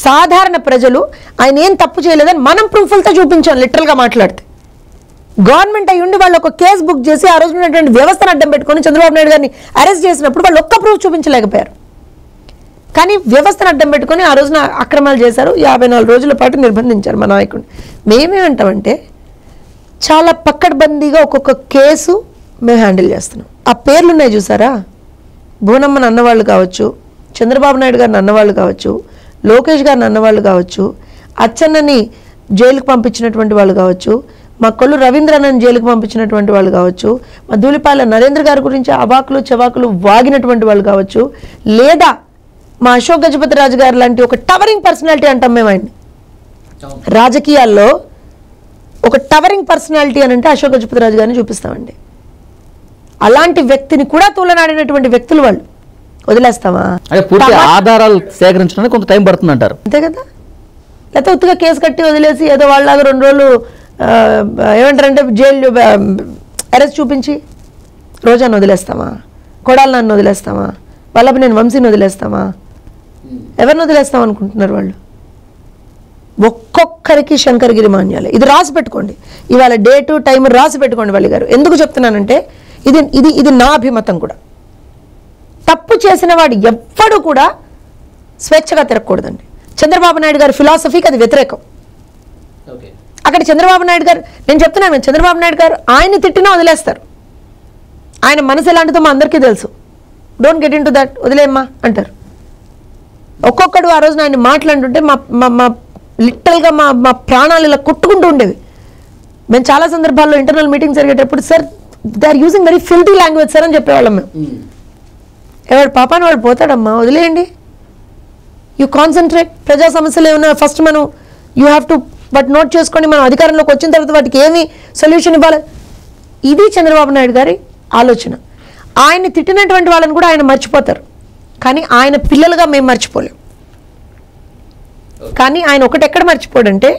S2: సాధారణ ప్రజలు ఆయన ఏం తప్పు చేయలేదని మనం ప్రూఫ్లతో చూపించాం. లిటరల్గా మాట్లాడితే గవర్నమెంట్ అయ్యి ఉండి వాళ్ళు ఒక కేసు బుక్ చేసి ఆ రోజు ఉన్నటువంటి వ్యవస్థను అడ్డం పెట్టుకొని చంద్రబాబు నాయుడు గారిని అరెస్ట్ చేసినప్పుడు వాళ్ళు ఒక్క ప్రూఫ్ చూపించలేకపోయారు. కానీ వ్యవస్థను అడ్డం పెట్టుకొని ఆ రోజున అక్రమాలు చేశారు. 54 రోజుల పాటు నిర్బంధించారు మా నాయకుడిని. మేమేమంటామంటే చాలా పక్కడ్బందీగా ఒక్కొక్క కేసు మేము హ్యాండిల్ చేస్తున్నాం. ఆ పేర్లు ఉన్నాయి చూసారా, భువనమ్మని అన్నవాళ్ళు కావచ్చు, చంద్రబాబు నాయుడు గారిని అన్నవాళ్ళు కావచ్చు, లోకేష్ గారిని అన్నవాళ్ళు కావచ్చు, అచ్చెన్నని జైలుకు పంపించినటువంటి వాళ్ళు కావచ్చు, మా కొల్లు రవీంద్రనాథ్ జైలుకు పంపించినటువంటి వాళ్ళు కావచ్చు, మా ధూళిపాల నరేంద్ర గారి గురించి అవాకులు చవాకులు వాగినటువంటి వాళ్ళు కావచ్చు, లేదా మా అశోక్ గజపతి రాజు గారు లాంటి ఒక టవరింగ్ పర్సనాలిటీ అంటాం మేము ఆయన్ని. రాజకీయాల్లో ఒక టవరింగ్ పర్సనాలిటీ అని అంటే అశోక్ గజపతి రాజు గారిని చూపిస్తామండి. అలాంటి వ్యక్తిని కూడా తూలనాడినటువంటి వ్యక్తులు వాళ్ళు. వదిలేస్తామా?
S1: పూర్తి ఆధారాలు సేకరించడానికి కొంత టైం పడుతుంది అంటారు,
S2: అంతే కదా. లేకపోతే ఉత్తుగా కేసు కట్టి వదిలేసి ఏదో వాళ్ళలాగా 2 రోజులు ఏమంటారంటే జైలు అరెస్ట్ చూపించి రోజాను వదిలేస్తామా? కొడాలి నన్ను వదిలేస్తామా? వాళ్ళకి నేను వంశీని వదిలేస్తామా? ఎవరిని వదిలేస్తాం అనుకుంటున్నారు వాళ్ళు? ఒక్కొక్కరికి శంకరగిరి మాన్యాలే. ఇది రాసి పెట్టుకోండి, ఇవాళ డేటు టైం రాసి పెట్టుకోండి వల్లి గారు. ఎందుకు చెప్తున్నానంటే ఇది ఇది ఇది నా అభిమతం కూడా. తప్పు చేసిన వాడు ఎవ్వడు కూడా స్వేచ్ఛగా తిరగకూడదండి. చంద్రబాబు నాయుడు గారి ఫిలాసఫీకి అది వ్యతిరేకం. అక్కడ చంద్రబాబు నాయుడు గారు, నేను చెప్తున్నాను, చంద్రబాబు నాయుడు గారు ఆయన్ని తిట్టినా వదిలేస్తారు. ఆయన మనసు ఎలాంటిదో మా అందరికీ తెలుసు. Don't get into that, వదిలేమ్మా అంటారు. ఒక్కొక్కడు ఆ రోజున ఆయన మాట్లాడుతుంటే మా లిటరల్గా మా ప్రాణాలు ఇలా కొట్టుకుంటూ ఉండేవి. మేము చాలా సందర్భాల్లో ఇంటర్నల్ మీటింగ్ జరిగేటప్పుడు sir they are using very filthy language sir అని చెప్పేవాళ్ళం మేము. ఎవడు పాపాన్ని వాడు పోతాడమ్మా, వదిలేయండి. You concentrate. ప్రజా సమస్యలు ఏమన్నా ఫస్ట్ మనం you have to but note చేసుకొని మనం అధికారంలోకి వచ్చిన తర్వాత వాటికి ఏమి సొల్యూషన్ ఇవ్వాలి. ఇది చంద్రబాబు నాయుడు గారి ఆలోచన. ఆయన్ని తిట్టినటువంటి వాళ్ళని కూడా ఆయన మర్చిపోతారు, కానీ ఆయన పిల్లలుగా మేము మర్చిపోలేం. కానీ ఆయన ఒకటెక్కడ మర్చిపోడంటే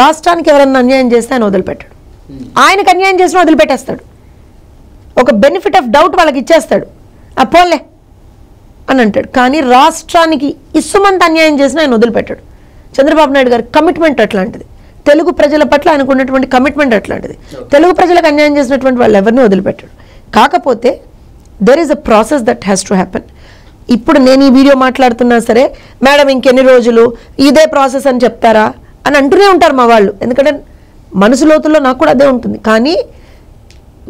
S2: రాష్ట్రానికి ఎవరన్నా అన్యాయం చేస్తే ఆయన వదిలిపెట్టాడు. ఆయనకు అన్యాయం చేసినా వదిలిపెట్టేస్తాడు. ఒక బెనిఫిట్ ఆఫ్ డౌట్ వాళ్ళకి ఇచ్చేస్తాడు, పోలే అని అంటాడు. కానీ రాష్ట్రానికి ఇసుమంత అన్యాయం చేసినా ఆయన వదిలిపెట్టాడు. చంద్రబాబు నాయుడు గారి కమిట్మెంట్ అట్లాంటిది. తెలుగు ప్రజల పట్ల ఆయనకు ఉన్నటువంటి కమిట్మెంట్ అట్లాంటిది. తెలుగు ప్రజలకు అన్యాయం చేసినటువంటి వాళ్ళు ఎవరిని వదిలిపెట్టాడు. కాకపోతే there is a process that has to happen. ఇప్పుడు నేను ఈ వీడియో మాట్లాడుతున్నా సరే మేడం ఇంకెన్ని రోజులు ఇదే ప్రాసెస్ అని చెప్తారా అని అంటూనే ఉంటారు మా వాళ్ళు. ఎందుకంటే మనసు లోతుల్లో నాకు కూడా అదే ఉంటుంది. కానీ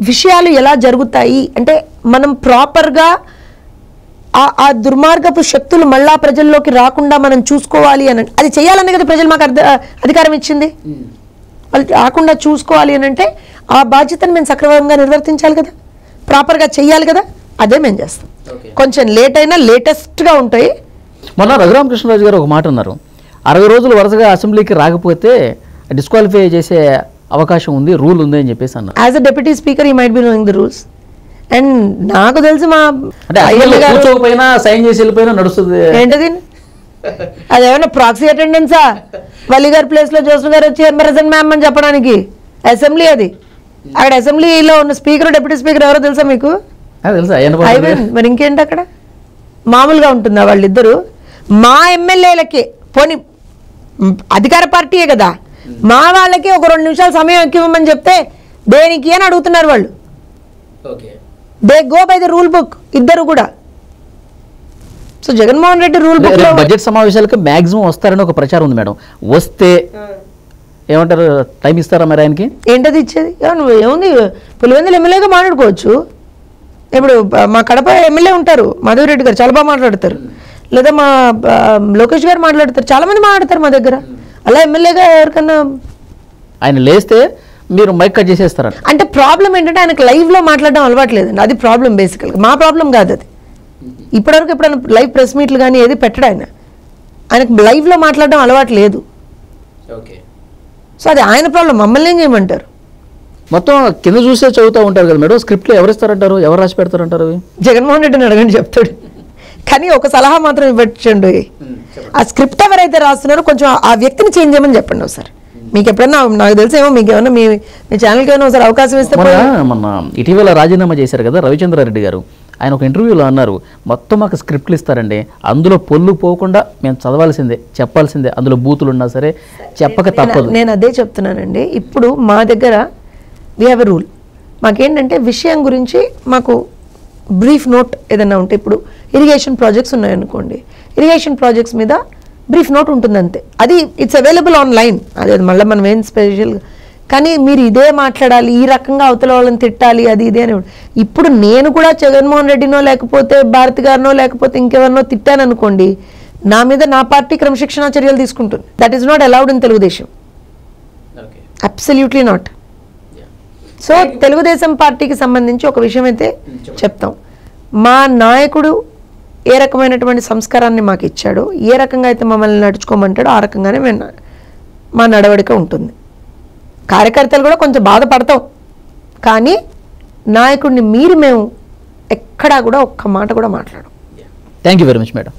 S2: విషయాలు ఎలా జరుగుతాయి అంటే మనం ప్రాపర్గా ఆ దుర్మార్గపు శక్తులు మళ్ళా ప్రజల్లోకి రాకుండా మనం చూసుకోవాలి అని, అది చేయాలనే కదా ప్రజలు మాకు అధికారం ఇచ్చింది. వాళ్ళు రాకుండా చూసుకోవాలి అని అంటే ఆ బాధ్యతను మేము సక్రమంగా నిర్వర్తించాలి కదా, ప్రాపర్గా చెయ్యాలి కదా. అదే మేము చేస్తాం. కొంచెం లేట్ అయినా లేటెస్ట్గా ఉంటాయి.
S1: మొన్న రఘురామకృష్ణరాజు గారు ఒక మాట అన్నారు, 60 రోజులు వరుసగా అసెంబ్లీకి రాకపోతే డిస్క్వాలిఫై చేసే అవకాశం ఉంది, రూల్ ఉంది అని చెప్పేసి అన్నారు.
S2: As a deputy speaker he might be knowing the rules. And నాకు తెలిసి మా
S1: కూర్చోకపోయినా సైన్ చేసి వెళ్ళిపోయినా నడుస్తుంది.
S2: ఏంటది, అదేమన్నా ప్రాక్సీ అటెండెన్సా? వల్లి గారి ప్లేస్లో జోసన్ గారు వచ్చి ఎంబరసన్ మ్యామ్ అని చెప్పడానికి అసెంబ్లీ అది. అక్కడ అసెంబ్లీలో ఉన్న స్పీకర్ డిప్యూటీ స్పీకర్ ఎవరో తెలుసా మీకు? మరి ఇంకేంటి అక్కడ మామూలుగా ఉంటుందా? వాళ్ళిద్దరు మా ఎమ్మెల్యేలకే పోనీ అధికార పార్టీయే కదా, మా వాళ్ళకి ఒక 2 నిమిషాలు సమయం ఎక్కువమని చెప్తే దేనికి అని అడుగుతున్నారు వాళ్ళు. They go by the rule book ఇద్దరు కూడా. So Jaganmohan Reddy rule book లో
S1: బడ్జెట్ సమావేశాలకు మాక్సిమం వస్తారని ఒక ప్రచారం ఉంది మేడం. వస్తే ఏమంటారు, టైం ఇస్తారా మరి ఆయనకి?
S2: ఏంటది ఇచ్చేది? ఏముంది, పులివెందులు ఎమ్మెల్యేగా మాట్లాడుకోవచ్చు. ఇప్పుడు మా కడప ఎమ్మెల్యే ఉంటారు మాధవిరెడ్డి గారు, చాలా బాగా మాట్లాడతారు. లేదా మా లోకేష్ గారు మాట్లాడతారు, చాలా మంది మాట్లాడతారు మా దగ్గర. అలా ఎమ్మెల్యేగా ఎవరికన్నా
S1: ఆయన లేస్తే మీరు మైక్ కట్ చేసేస్తారా?
S2: అంటే ప్రాబ్లం ఏంటంటే ఆయనకు లైవ్లో మాట్లాడడం అలవాటు లేదండి. అది ప్రాబ్లం బేసికల్గా. మా ప్రాబ్లం కాదు అది. ఇప్పటివరకు ఎప్పుడైనా లైవ్ ప్రెస్ మీట్లు కానీ ఏది పెట్టడు ఆయన. ఆయనకు లైవ్లో మాట్లాడడం అలవాటు లేదు. సో అది ఆయన ప్రాబ్లం. మమ్మల్ని ఏం చేయమంటారు?
S1: మొత్తం కింద చూసే చదువుతూ ఉంటారు కదా మేడం. స్క్రిప్ట్లో ఎవరు ఇస్తారంటారు, ఎవరు రాసి పెడతారంటారు?
S2: జగన్మోహన్ రెడ్డిని అడగండి చెప్తాడు. కానీ ఒక సలహా మాత్రం ఇవ్వచ్చండి. ఆ స్క్రిప్ట్ ఎవరైతే రాస్తున్నారో కొంచెం ఆ వ్యక్తిని చేంజ్ చేయమని చెప్పండి ఒకసారి. మీకు ఎప్పుడైనా, నాకు తెలిసేమో మీకు ఏమన్నా మీ ఛానల్కి ఏమైనా ఒకసారి అవకాశం ఇస్తే.
S1: మొన్న ఇటీవల రాజీనామా చేశారు కదా రవిచంద్రారెడ్డి గారు, ఆయన ఒక ఇంటర్వ్యూలో అన్నారు, మొత్తం మాకు స్క్రిప్ట్లు ఇస్తారండి, అందులో పొల్లు పోకుండా మేము చదవాల్సిందే, చెప్పాల్సిందే, అందులో బూతులు ఉన్నా సరే చెప్పక తప్పదు.
S2: నేను అదే చెప్తున్నానండి. ఇప్పుడు మా దగ్గర వీ హ్యావ్ ఎ రూల్. మాకేంటంటే విషయం గురించి మాకు బ్రీఫ్ నోట్ ఏదైనా ఉంటే, ఇప్పుడు ఇరిగేషన్ ప్రాజెక్ట్స్ ఉన్నాయనుకోండి, ఇరిగేషన్ ప్రాజెక్ట్స్ మీద బ్రీఫ్ నోట్ ఉంటుంది అంతే. అది ఇట్స్ అవైలబుల్ ఆన్లైన్. అదే మళ్ళీ మనం ఏం స్పెషల్గా, కానీ మీరు ఇదే మాట్లాడాలి, ఈ రకంగా అవతల వాళ్ళని తిట్టాలి, అది ఇదే అని. ఇప్పుడు నేను కూడా జగన్మోహన్ రెడ్డినో లేకపోతే భారతి గారినో లేకపోతే ఇంకెవరినో తిట్టాను అనుకోండి, నా మీద నా పార్టీ క్రమశిక్షణా చర్యలు తీసుకుంటుంది. That is not allowed in Telugu Desam. Absolutely not. So Telugu Desam పార్టీకి సంబంధించి ఒక విషయం అయితే చెప్తాం. మా నాయకుడు ఏ రకమైనటువంటి సంస్కారాన్ని మాకు ఇచ్చాడో, ఏ రకంగా అయితే మమ్మల్ని నడుచుకోమంటాడో ఆ రకంగానే మా నడవడిక ఉంటుంది. కార్యకర్తలు కూడా కొంచెం బాధపడతాం, కానీ నాయకుడిని మీరు మేము ఎక్కడా కూడా ఒక్క మాట కూడా మాట్లాడం.
S1: Thank you very much madam.